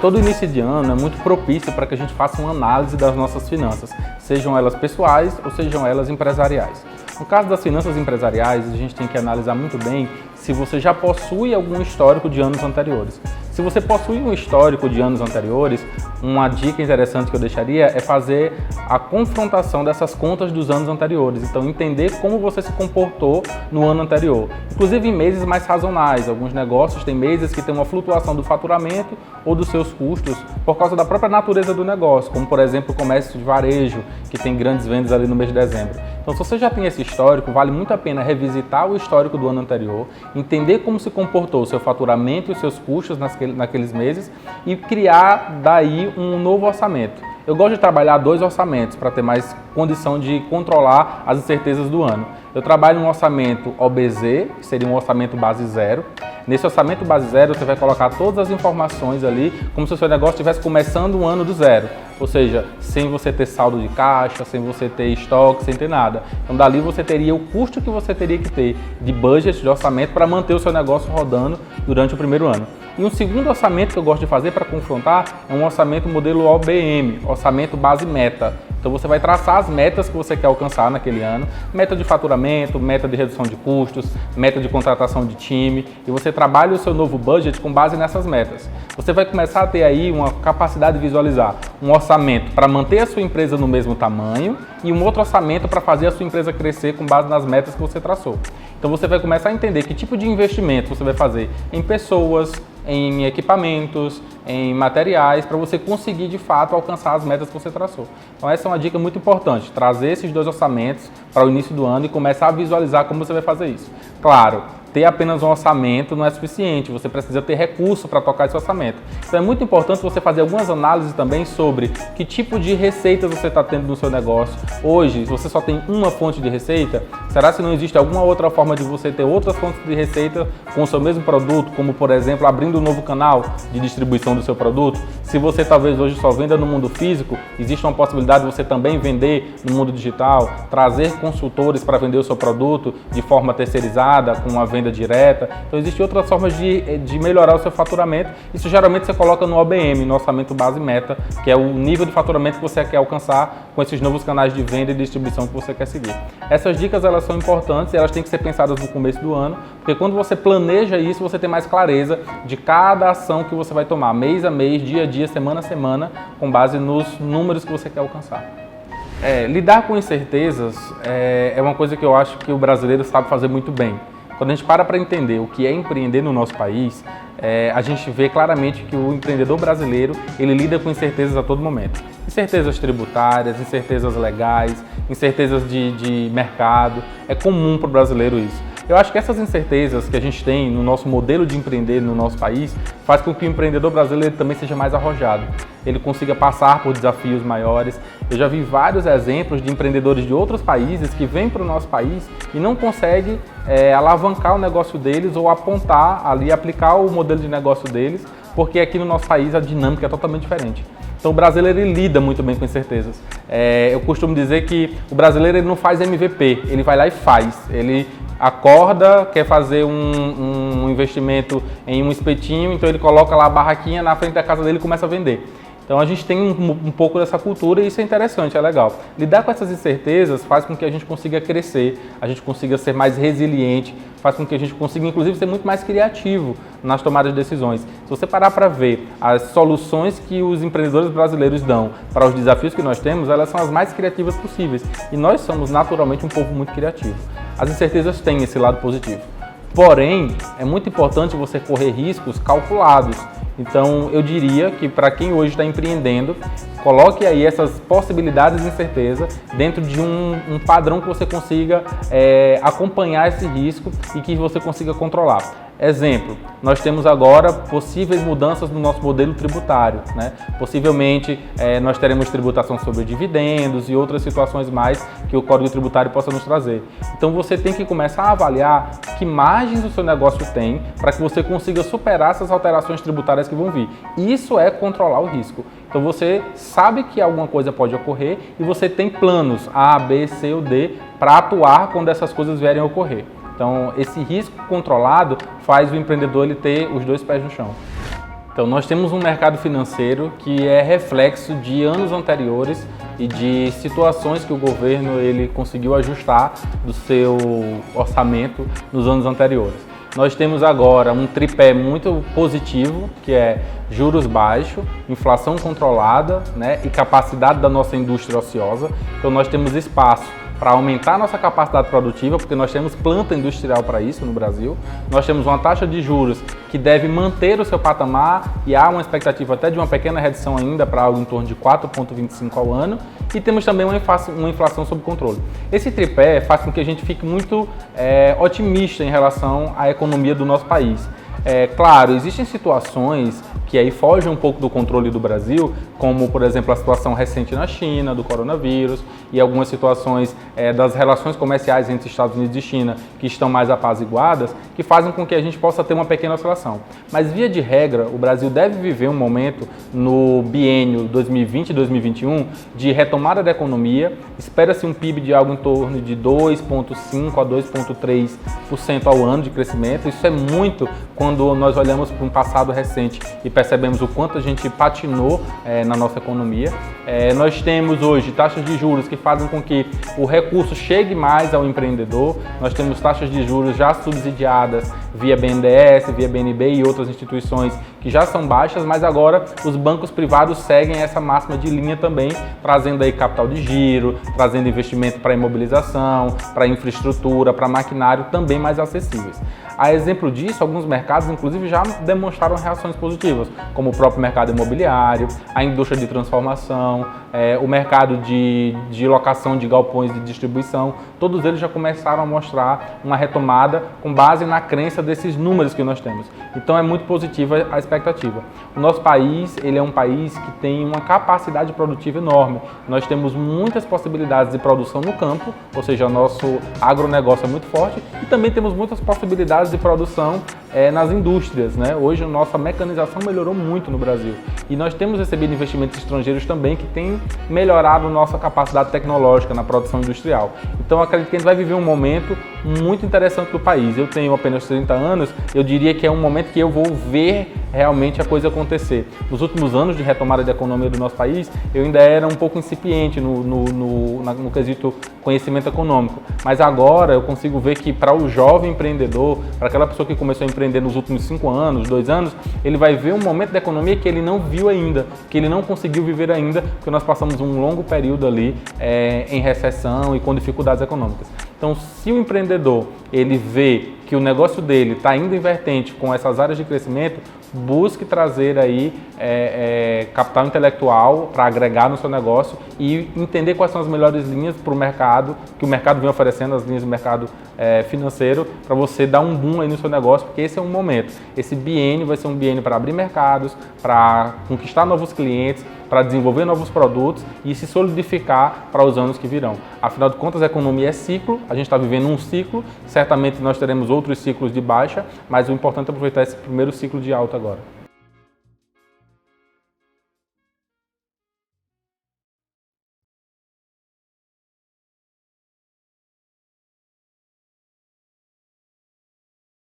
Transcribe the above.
Todo início de ano é muito propício para que a gente faça uma análise das nossas finanças, sejam elas pessoais ou sejam elas empresariais. No caso das finanças empresariais, a gente tem que analisar muito bem se você já possui algum histórico de anos anteriores. Se você possui um histórico de anos anteriores, uma dica interessante que eu deixaria é fazer a confrontação dessas contas dos anos anteriores. Então, entender como você se comportou no ano anterior. Inclusive em meses mais sazonais. Alguns negócios têm meses que tem uma flutuação do faturamento ou dos seus custos por causa da própria natureza do negócio, como por exemplo o comércio de varejo, que tem grandes vendas ali no mês de dezembro. Então, se você já tem esse histórico, vale muito a pena revisitar o histórico do ano anterior, entender como se comportou o seu faturamento e os seus custos naqueles meses e criar daí um novo orçamento. Eu gosto de trabalhar 2 orçamentos para ter mais condição de controlar as incertezas do ano. Eu trabalho um orçamento OBZ, que seria um orçamento base zero. Nesse orçamento base zero, você vai colocar todas as informações ali, como se o seu negócio estivesse começando um ano do zero. Ou seja, sem você ter saldo de caixa, sem você ter estoque, sem ter nada. Então, dali você teria o custo que você teria que ter de budget, de orçamento, para manter o seu negócio rodando durante o primeiro ano. E um segundo orçamento que eu gosto de fazer para confrontar é um orçamento modelo OBM, orçamento base meta. Então você vai traçar as metas que você quer alcançar naquele ano, meta de faturamento, meta de redução de custos, meta de contratação de time, e você trabalha o seu novo budget com base nessas metas. Você vai começar a ter aí uma capacidade de visualizar um orçamento para manter a sua empresa no mesmo tamanho e um outro orçamento para fazer a sua empresa crescer com base nas metas que você traçou. Então você vai começar a entender que tipo de investimento você vai fazer em pessoas, em equipamentos, em materiais, para você conseguir de fato alcançar as metas que você traçou. Então essa é uma dica muito importante, trazer esses 2 orçamentos para o início do ano e começar a visualizar como você vai fazer isso. Claro, ter apenas um orçamento não é suficiente, você precisa ter recurso para tocar esse orçamento. Então é muito importante você fazer algumas análises também sobre que tipo de receitas você está tendo no seu negócio. Hoje, se você só tem uma fonte de receita, será que não existe alguma outra forma de você ter outras fontes de receita com o seu mesmo produto, como por exemplo, abrindo um novo canal de distribuição do seu produto? Se você talvez hoje só venda no mundo físico, existe uma possibilidade de você também vender no mundo digital, trazer consultores para vender o seu produto de forma terceirizada, com uma venda direta. Então existem outras formas de melhorar o seu faturamento. Isso geralmente você coloca no OBM, no orçamento base meta, que é o nível de faturamento que você quer alcançar com esses novos canais de venda e distribuição que você quer seguir. Essas dicas elas são importantes e elas têm que ser pensadas no começo do ano, porque quando você planeja isso, você tem mais clareza de cada ação que você vai tomar, mês a mês, dia a dia, semana a semana, com base nos números que você quer alcançar. Lidar com incertezas é uma coisa que eu acho que o brasileiro sabe fazer muito bem. Quando a gente para entender o que é empreender no nosso país, a gente vê claramente que o empreendedor brasileiro ele lida com incertezas a todo momento. Incertezas tributárias, incertezas legais, incertezas de mercado. É comum para o brasileiro isso. Eu acho que essas incertezas que a gente tem no nosso modelo de empreender no nosso país faz com que o empreendedor brasileiro também seja mais arrojado. Ele consiga passar por desafios maiores. Eu já vi vários exemplos de empreendedores de outros países que vêm para o nosso país e não conseguem alavancar o negócio deles ou apontar ali, aplicar o modelo de negócio deles, porque aqui no nosso país a dinâmica é totalmente diferente. Então o brasileiro ele lida muito bem com incertezas. Eu costumo dizer que o brasileiro ele não faz MVP, ele vai lá e faz. Ele acorda, quer fazer um investimento em um espetinho, então ele coloca lá a barraquinha na frente da casa dele e começa a vender. Então a gente tem um pouco dessa cultura e isso é interessante, é legal. Lidar com essas incertezas faz com que a gente consiga crescer, a gente consiga ser mais resiliente, faz com que a gente consiga inclusive ser muito mais criativo nas tomadas de decisões. Se você parar para ver as soluções que os empreendedores brasileiros dão para os desafios que nós temos, elas são as mais criativas possíveis. E nós somos naturalmente um povo muito criativo. As incertezas têm esse lado positivo. Porém, é muito importante você correr riscos calculados. Então, eu diria que para quem hoje está empreendendo, coloque aí essas possibilidades de incerteza dentro de um padrão que você consiga acompanhar esse risco e que você consiga controlar. Exemplo, nós temos agora possíveis mudanças no nosso modelo tributário, né? Possivelmente nós teremos tributação sobre dividendos e outras situações mais que o Código Tributário possa nos trazer. Então você tem que começar a avaliar que margens o seu negócio tem para que você consiga superar essas alterações tributárias que vão vir. Isso é controlar o risco. Então você sabe que alguma coisa pode ocorrer e você tem planos A, B, C ou D para atuar quando essas coisas vierem a ocorrer. Então, esse risco controlado faz o empreendedor ele ter os dois pés no chão. Então, nós temos um mercado financeiro que é reflexo de anos anteriores e de situações que o governo ele conseguiu ajustar do seu orçamento nos anos anteriores. Nós temos agora um tripé muito positivo, que é juros baixos, inflação controlada, né, e capacidade da nossa indústria ociosa. Então nós temos espaço para aumentar nossa capacidade produtiva, porque nós temos planta industrial para isso no Brasil. Nós temos uma taxa de juros que deve manter o seu patamar e há uma expectativa até de uma pequena redução ainda para algo em torno de 4,25% ao ano. E temos também uma inflação sob controle. Esse tripé faz com que a gente fique muito otimista em relação à economia do nosso país. Claro, existem situações que aí fogem um pouco do controle do Brasil, como, por exemplo, a situação recente na China, do coronavírus, e algumas situações das relações comerciais entre Estados Unidos e China que estão mais apaziguadas, que fazem com que a gente possa ter uma pequena oscilação. Mas, via de regra, o Brasil deve viver um momento no biênio 2020 e 2021 de retomada da economia. Espera-se um PIB de algo em torno de 2,5% a 2,3% ao ano de crescimento. Isso é muito quando nós olhamos para um passado recente e percebemos o quanto a gente patinou na nossa economia. Nós temos hoje taxas de juros que fazem com que o recurso chegue mais ao empreendedor. Nós temos taxas de juros já subsidiadas via BNDES, via BNB e outras instituições que já são baixas, mas agora os bancos privados seguem essa máxima de linha também, trazendo aí capital de giro, trazendo investimento para imobilização, para infraestrutura, para maquinário também mais acessíveis. A exemplo disso, alguns mercados, inclusive, já demonstraram reações positivas, como o próprio mercado imobiliário, a indústria de transformação, o mercado de locação de galpões de distribuição. Todos eles já começaram a mostrar uma retomada com base na crença desses números que nós temos. Então, é muito positiva a expectativa. O nosso país, ele é um país que tem uma capacidade produtiva enorme. Nós temos muitas possibilidades de produção no campo, ou seja, o nosso agronegócio é muito forte, e também temos muitas possibilidades de produção nas indústrias, né? Hoje a nossa mecanização melhorou muito no Brasil e nós temos recebido investimentos estrangeiros também que têm melhorado nossa capacidade tecnológica na produção industrial. Então acredito que a gente vai viver um momento muito interessante do país. Eu tenho apenas 30 anos, eu diria que é um momento que eu vou ver realmente a coisa acontecer. Nos últimos anos de retomada da economia do nosso país, eu ainda era um pouco incipiente no quesito conhecimento econômico, mas agora eu consigo ver que para o jovem empreendedor, para aquela pessoa que começou a empreender nos últimos 5 anos, 2 anos, ele vai ver um momento da economia que ele não viu ainda, que ele não conseguiu viver ainda, porque nós passamos um longo período ali em recessão e com dificuldades econômicas. Então, se o empreendedor ele vê que o negócio dele está indo em vertente com essas áreas de crescimento, busque trazer aí capital intelectual para agregar no seu negócio e entender quais são as melhores linhas para o mercado, que o mercado vem oferecendo, as linhas do mercado financeiro, para você dar um boom aí no seu negócio, porque esse é um momento. Esse biênio vai ser um biênio para abrir mercados, para conquistar novos clientes, para desenvolver novos produtos e se solidificar para os anos que virão. Afinal de contas, a economia é ciclo, a gente está vivendo um ciclo, certamente nós teremos outros ciclos de baixa, mas o importante é aproveitar esse primeiro ciclo de alta agora.